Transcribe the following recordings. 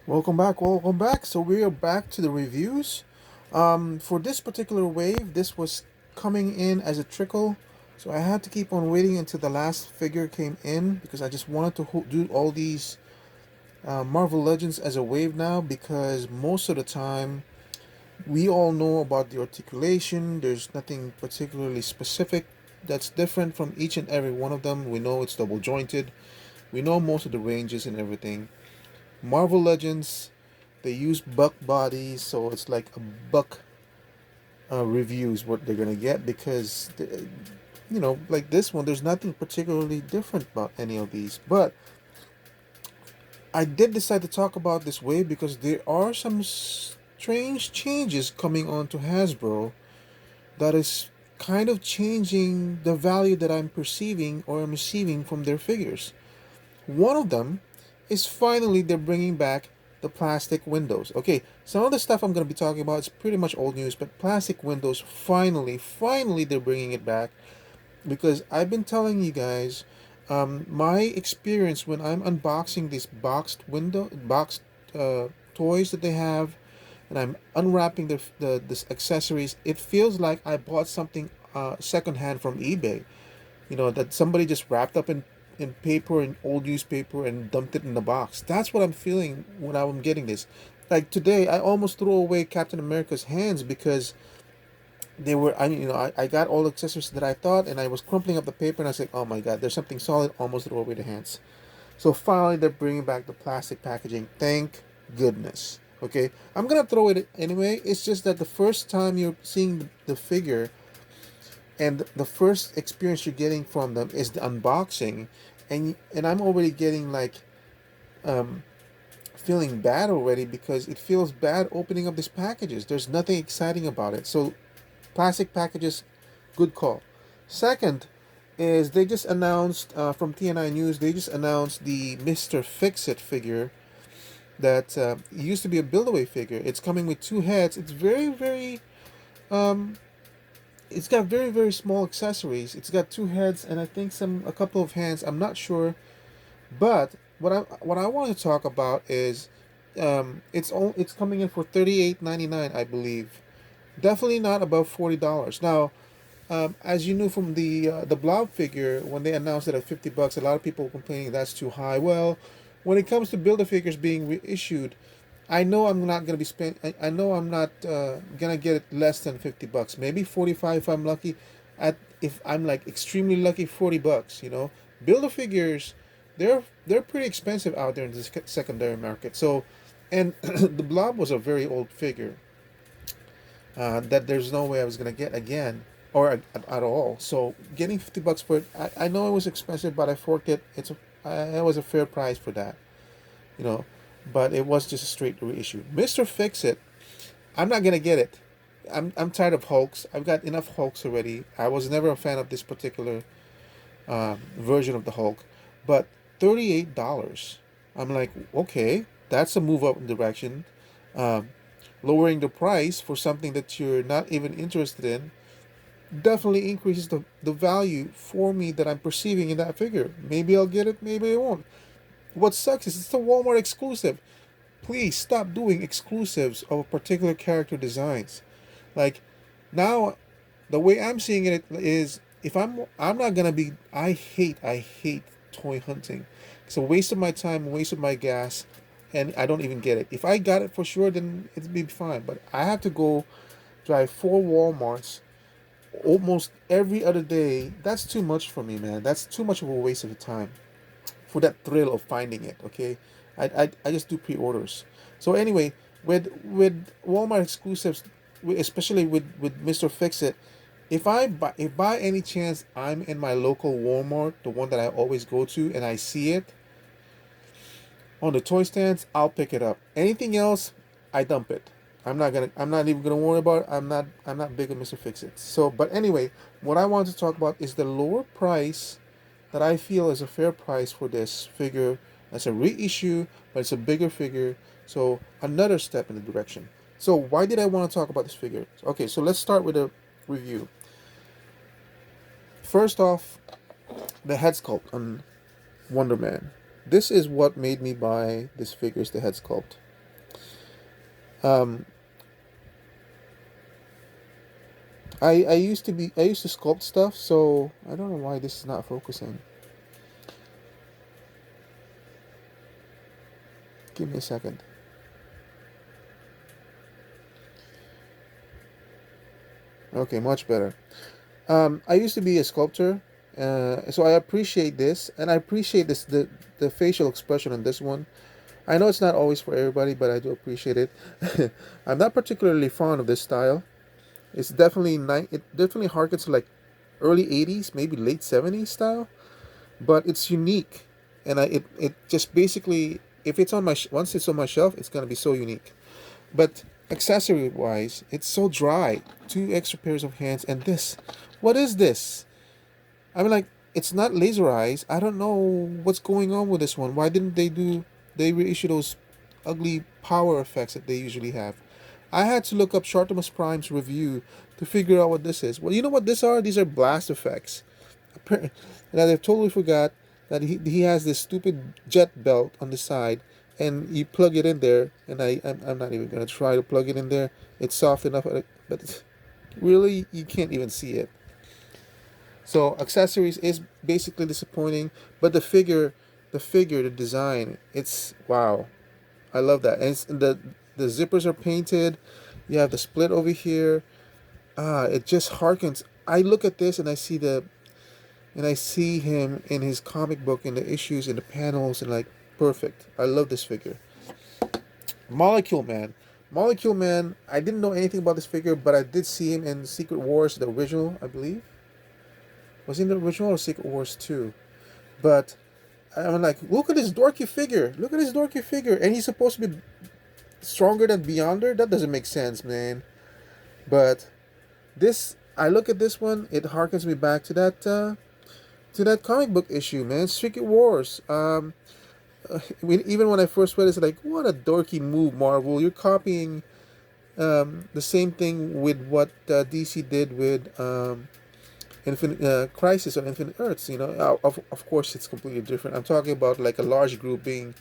Welcome back. So we are back to the reviews. For this particular wave, this was coming in as a trickle, so I had to keep on waiting until the last figure came in because I just wanted to do all these Marvel Legends as a wave now because most of the time we all know about the articulation. There's nothing particularly specific that's different from each and every one of them. We know it's double jointed. We know most of the ranges and everything. Marvel Legends, they use buck bodies, so it's like a buck reviews what they're gonna get because like this one, there's nothing particularly different about any of these. But I did decide to talk about this wave because there are some strange changes coming on to Hasbro that is kind of changing the value that I'm perceiving or I'm receiving from their figures. One of them is finally they're bringing back the plastic windows. Okay, some of the stuff I'm going to be talking about is pretty much old news, but plastic windows finally they're bringing it back because I've been telling you guys my experience when I'm unboxing these boxed toys that they have, and I'm unwrapping the this accessories. It feels like I bought something secondhand from eBay, that somebody just wrapped up in paper and old newspaper and dumped it in the box. That's what I'm feeling when I'm getting this. Like today, I almost threw away Captain America's hands because they were. I got all the accessories that I thought, and I was crumpling up the paper, and I was like, oh my god, there's something solid. Almost threw away the hands. So finally, they're bringing back the plastic packaging. Thank goodness. Okay, I'm gonna throw it anyway. It's just that the first time you're seeing the figure, and the first experience you're getting from them is the unboxing, and I'm already getting like um feeling bad already because it feels bad opening up these packages. There's nothing exciting about it. So plastic packages, good call. Second is they just announced from TNI News, they just announced the Mr. Fix It figure that used to be a build away figure. It's coming with two heads. It's very um, it's got very small accessories. It's got two heads and I think a couple of hands. I'm not sure, but what I want to talk about is it's coming in for $38.99, I believe. Definitely not above $40. Now, as you knew from the blob figure, when they announced it at $50, a lot of people were complaining that's too high. Well, when it comes to Builder figures being reissued, I know I'm not gonna be spent. I know I'm not gonna get it less than $50. Maybe 45 if I'm lucky. At If I'm like extremely lucky, $40. Builder figures, they're pretty expensive out there in the secondary market. So, and the blob was a very old figure that there's no way I was gonna get again or at all. So getting $50 for it, I know it was expensive, but I forked it. It was a fair price for that, you know. But it was just a straight reissue. Mister Fix It, I'm not gonna get it. I'm tired of Hulks. I've got enough Hulks already. I was never a fan of this particular version of the Hulk, but $38. I'm like, okay, that's a move up in direction. Um, Lowering the price for something that you're not even interested in definitely increases the value for me that I'm perceiving in that figure. Maybe I'll get it, maybe I won't. What sucks is it's a Walmart exclusive. Please stop doing exclusives of particular character designs. Like now, the way I'm seeing it is if I'm not gonna be I hate toy hunting. It's a waste of my time, a waste of my gas, and I don't even get it. If I got it for sure, then it'd be fine. But I have to go drive 4 Walmarts almost every other day. That's too much for me, man. That's too much of a waste of time for that thrill of finding it. Okay, I just do pre-orders. So anyway, with Walmart exclusives, especially with Mister Fix It, if by any chance I'm in my local Walmart, the one that I always go to, and I see it on the toy stands, I'll pick it up. Anything else, I dump it. I'm not even gonna worry about it. I'm not big on Mr. Fix It. So but anyway, what I want to talk about is the lower price that I feel is a fair price for this figure. It's a reissue, but it's a bigger figure. So another step in the direction. So why did I want to talk about this figure? Okay, so let's start with a review. First off, the head sculpt on Wonder Man. This is what made me buy this figure, is the head sculpt. Um, I used to sculpt stuff, so I don't know why this is not focusing. Give me a second. Okay, much better. I used to be a sculptor, so I appreciate this, and I appreciate the facial expression on this one. I know it's not always for everybody, but I do appreciate it. I'm not particularly fond of this style. It's definitely it definitely harkens to like early '80s, maybe late '70s style, but it's unique, and it just basically if it's on once it's on my shelf, it's gonna be so unique. But accessory wise, it's so dry. Two extra pairs of hands, and this, what is this? I mean, like, it's not laser eyes. I don't know what's going on with this one. Why didn't they reissue those ugly power effects that they usually have? I had to look up Shartimus Prime's review to figure out what this is. Well, you know what these are? These are blast effects. And I totally forgot that he has this stupid jet belt on the side, and you plug it in there. And I'm not even gonna try to plug it in there. It's soft enough, but really you can't even see it. So accessories is basically disappointing, but the design, it's wow. I love that. And the zippers are painted. You have the split over here. It just harkens. I look at this and I see him in his comic book in the issues in the panels and like perfect. I love this figure. Molecule Man. Molecule Man, I didn't know anything about this figure, but I did see him in Secret Wars, the original, I believe. Was he in the original or Secret Wars 2? But I'm like, look at this dorky figure. Look at this dorky figure. And he's supposed to be stronger than Beyonder? That doesn't make sense, man. But this, I look at this one, it harkens me back to that comic book issue, man. Secret Wars. Even when I first read it, it's like, what a dorky move, Marvel. You're copying the same thing with what DC did with Infinite Crisis on Infinite Earths. You know, of course, it's completely different. I'm talking about like a large group being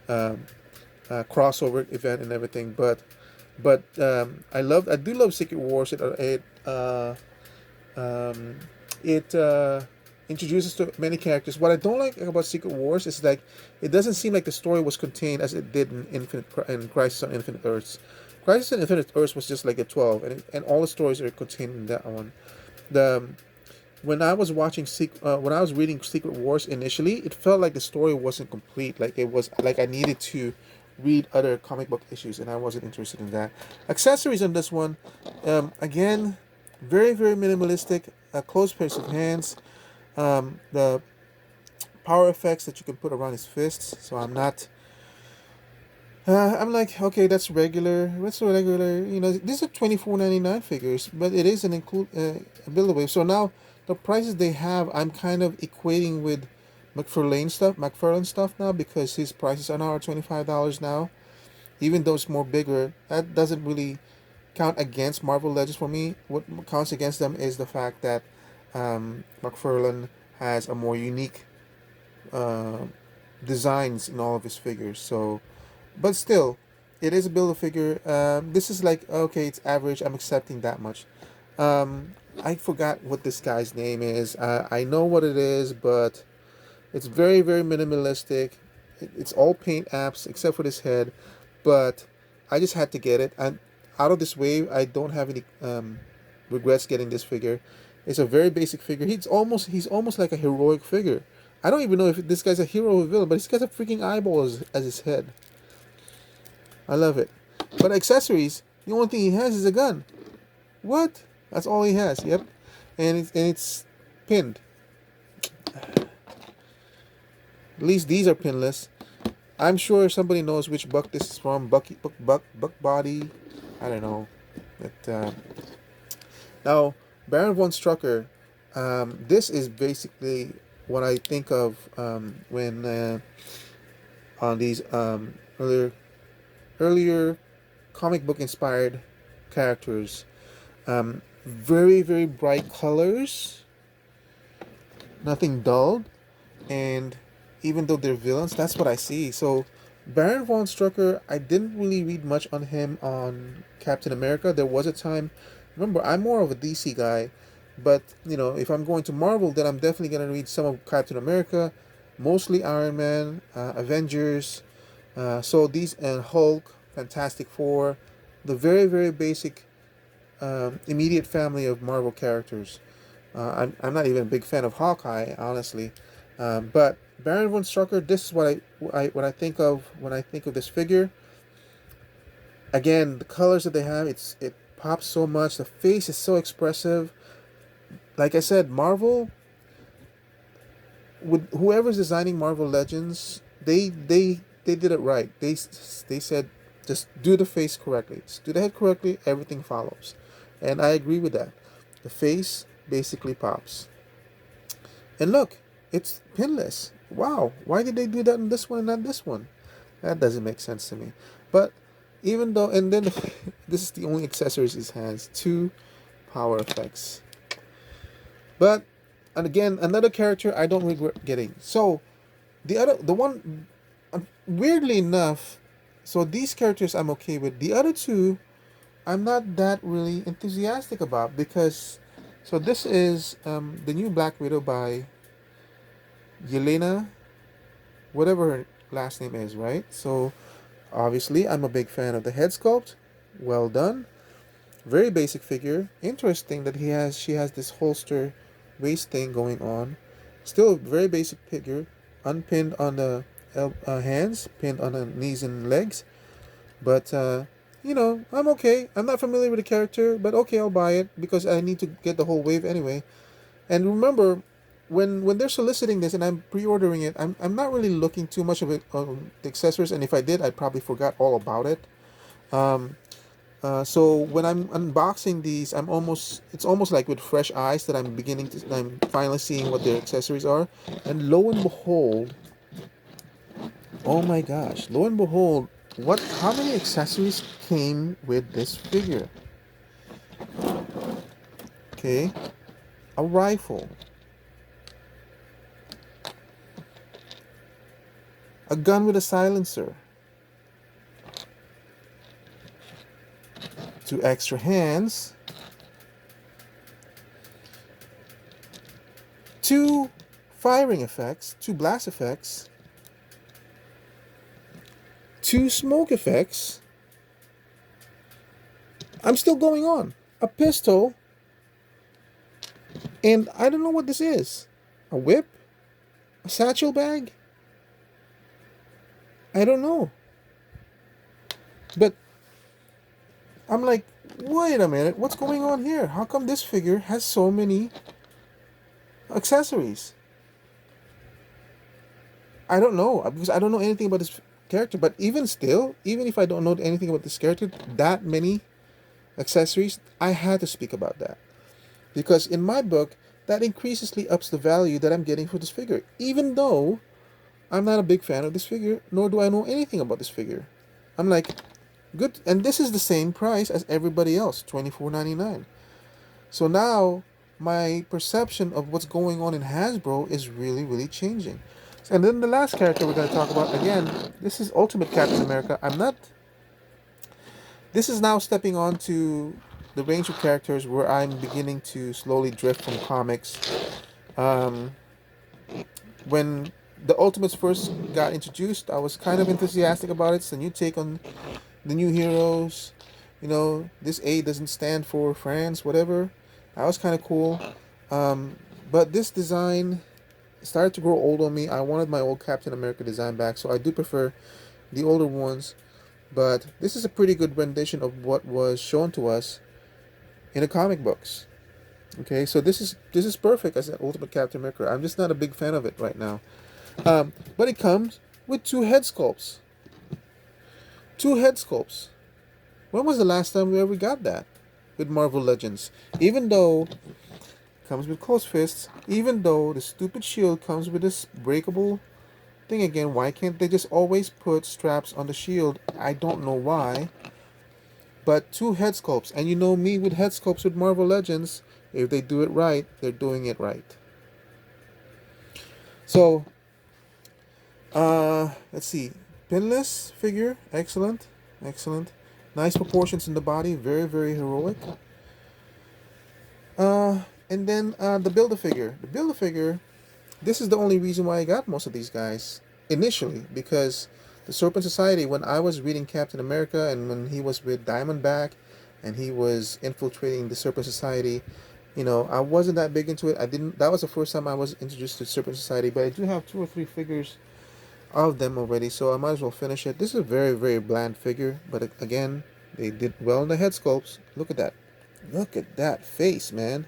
um, a crossover event and everything. I do love Secret Wars. Um, it introduces to many characters. What I don't like about Secret Wars is like it doesn't seem like the story was contained as it did in Crisis on Infinite Earths. Crisis on Infinite Earths was just like a 12, and all the stories are contained in that one. The When I was when I was reading Secret Wars initially, it felt like the story wasn't complete. Like it was like I needed to read other comic book issues, and I wasn't interested in that. Accessories on this one, again, very minimalistic. Close pairs of hands. The power effects that you can put around his fists. So I'm not. I'm like, okay, that's regular. What's regular? You know, these are 24.99 figures, but it is an include a build away. So now the prices they have, I'm kind of equating with McFarlane stuff now because his prices are now $25 now. Even though it's more bigger, that doesn't really count against Marvel Legends for me. What counts against them is the fact that McFarlane has a more unique uh, designs in all of his figures. So, but still, it is a build a figure. This is like okay, it's average. I'm accepting that much. I forgot what this guy's name is. I know what it is, but it's very minimalistic. It's all paint apps except for this head, but I just had to get it. And out of this wave, I don't have any regrets getting this figure. It's a very basic figure. He's almost like a heroic figure. I don't even know if this guy's a hero or a villain, but he's got a freaking eyeball as his head. I love it. But accessories, the only thing he has is a gun. What? That's all he has. Yep, and it's pinned. At least these are pinless. I'm sure somebody knows which Buck this is from. Buck Body. I don't know. But now Baron von Strucker. This is basically what I think of when on these earlier comic book inspired characters. Very bright colors. Nothing dull, and even though they're villains, that's what I see. So Baron von Strucker, I didn't really read much on him on Captain America. There was a time, remember, I'm more of a DC guy, but if I'm going to Marvel, then I'm definitely gonna read some of Captain America, mostly Iron Man, Avengers, so these and Hulk, Fantastic Four, the very very basic immediate family of Marvel characters. I'm not even a big fan of Hawkeye, honestly. But Baron von Strucker, this is what I think of when I think of this figure. Again, the colors that they have, it pops so much. The face is so expressive. Like I said, Marvel, with whoever's designing Marvel Legends, they did it right. They said just do the face correctly, just do the head correctly, everything follows, and I agree with that. The face basically pops. And look, it's pinless. Wow, why did they do that in this one and not this one? That doesn't make sense to me. But even though, and then this is the only accessories it has, two power effects. But, and again, another character I don't regret getting. So, the one, weirdly enough, so these characters I'm okay with. The other two, I'm not that really enthusiastic about because, so this is the new Black Widow by Yelena, whatever her last name is, right? So obviously, I'm a big fan of the head sculpt. Well done. Very basic figure. Interesting that she has this holster waist thing going on. Still a very basic figure. Unpinned on the hands, pinned on the knees and legs. But I'm okay. I'm not familiar with the character, but okay, I'll buy it because I need to get the whole wave anyway. And remember, when they're soliciting this and I'm pre-ordering it, I'm not really looking too much of it on the accessories. And if I did, I probably forgot all about it. Um, so when I'm unboxing these, it's almost like with fresh eyes that I'm finally seeing what their accessories are. And lo and behold, oh my gosh, lo and behold, how many accessories came with this figure? Okay, a rifle, a gun with a silencer, two extra hands, two firing effects, two blast effects, two smoke effects. I'm still going on. A pistol, and I don't know what this is. A whip? A satchel bag? I don't know. But I'm like, wait a minute, what's going on here? How come this figure has so many accessories? I don't know because I don't know anything about this character. But even still, even if I don't know anything about this character, that many accessories, I had to speak about that because in my book, that increasingly ups the value that I'm getting for this figure. Even though I'm not a big fan of this figure, nor do I know anything about this figure. I'm like, good, and this is the same price as everybody else, $24.99. So now my perception of what's going on in Hasbro is really, really changing. And then the last character we're going to talk about, again, this is Ultimate Captain America. This is now stepping on to the range of characters where I'm beginning to slowly drift from comics. Um, when the Ultimates first got introduced, I was kind of enthusiastic about it. It's a new take on the new heroes. This A doesn't stand for France, whatever. That was kind of cool. Um, but this design started to grow old on me. I wanted my old Captain America design back, so I do prefer the older ones. But this is a pretty good rendition of what was shown to us in the comic books. Okay, so this is perfect as an Ultimate Captain America. I'm just not a big fan of it right now. But it comes with two head sculpts. Two head sculpts. When was the last time we ever got that with Marvel Legends? Even though it comes with closed fists, even though the stupid shield comes with this breakable thing again, why can't they just always put straps on the shield? I don't know why. But two head sculpts, and you know me with head sculpts with Marvel Legends, if they do it right, they're doing it right. So, let's see. Pinless figure, excellent, excellent. Nice proportions in the body, very, very heroic. And then the Build-A-Figure. The Build-A-Figure, this is the only reason why I got most of these guys initially, because the Serpent Society, when I was reading Captain America and when he was with Diamondback and he was infiltrating the Serpent Society, you know, I wasn't that big into it. I didn't, that was the first time I was introduced to Serpent Society, but I do have 2 or 3 figures of them already, so I might as well finish it. This is a very, very bland figure, but again, they did well in the head sculpts. Look at that. Look at that face, man.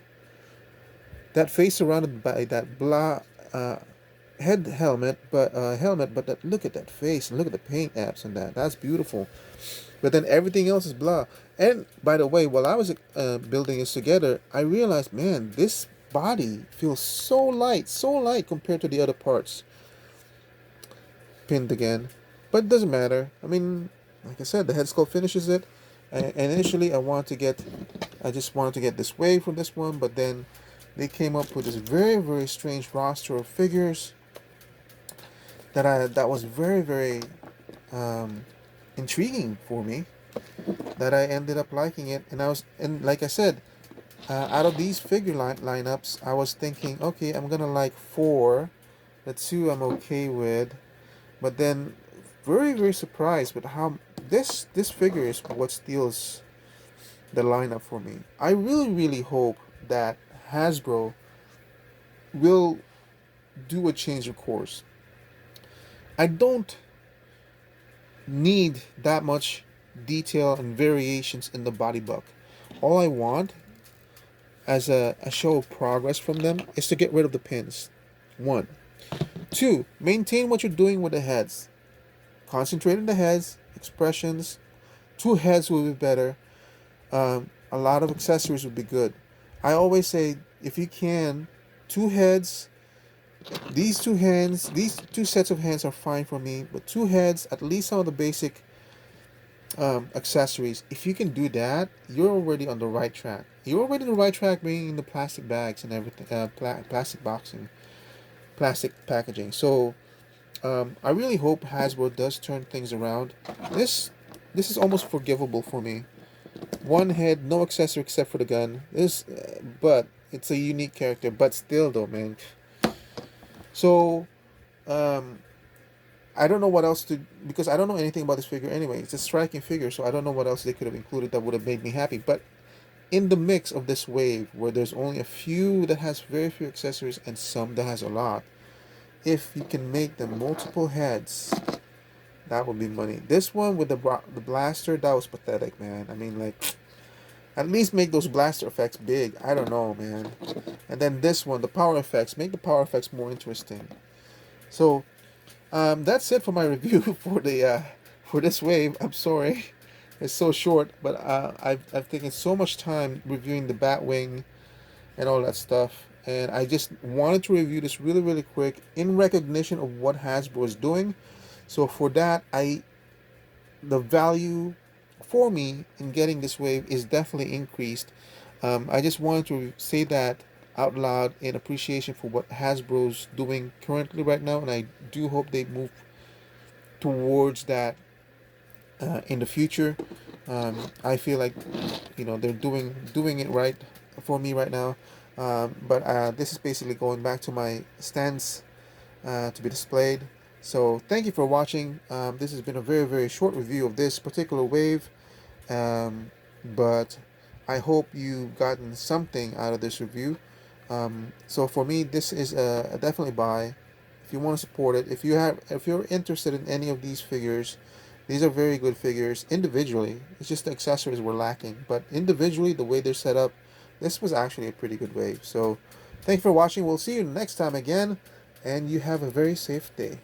That face surrounded by that uh, head helmet, but that, look at that face and look at the paint apps on that. That's beautiful. But then everything else is blah. And by the way, while I was building this together, I realized, man, this body feels so light compared to the other parts pinned again. But it doesn't matter. I mean, like I said, the head sculpt finishes it. And initially, I just wanted to get this wave from this one, but then they came up with this very, very strange roster of figures that was very, very intriguing for me. That I ended up liking it, and like I said, out of these figure lineups, I was thinking, okay, I'm gonna like 4. The 2 I'm okay with, but then very, very surprised with how this figure is what steals the lineup for me. I really, really hope that Hasbro will do a change of course. I don't need that much detail and variations in the body buck. All I want as a show of progress from them is to get rid of the pins. 1. 2. Maintain what you're doing with the heads. Concentrate on the heads, expressions. 2 heads will be better. A lot of accessories would be good. I always say, if you can, 2 heads. These 2 hands, these 2 sets of hands are fine for me, but 2 heads, at least some of the basic accessories. If you can do that, you're already on the right track. You're already on the right track, bringing the plastic bags and everything, plastic boxing, plastic packaging. So I really hope Hasbro does turn things around. This is almost forgivable for me. 1 head, no accessory except for the gun. But it's a unique character. But still, though, man. So, I don't know what else to, because I don't know anything about this figure anyway. It's a striking figure, so I don't know what else they could have included that would have made me happy. But in the mix of this wave, where there's only a few that has very few accessories and some that has a lot, if you can make them multiple heads, that would be money. This one with the blaster, that was pathetic, man. I mean, like, at least make those blaster effects big. I don't know, man. And then this one, the power effects, make the power effects more interesting. So that's it for my review for this wave. I'm sorry, it's so short, but I've taken so much time reviewing the Batwing and all that stuff, and I just wanted to review this really, really quick in recognition of what Hasbro is doing. So for that, the value for me in getting this wave is definitely increased. I just wanted to say that out loud in appreciation for what Hasbro's doing currently right now, and I do hope they move towards that in the future. I feel like, you know, they're doing it right for me right now. But this is basically going back to my stands to be displayed. So thank you for watching. This has been a very, very short review of this particular wave, but I hope you've gotten something out of this review. So for me, this is a definitely buy. If you want to support it, if you're interested in any of these figures, these are very good figures individually. It's just the accessories were lacking, but individually, the way they're set up, this was actually a pretty good wave. So thank you for watching. We'll see you next time again, and you have a very safe day.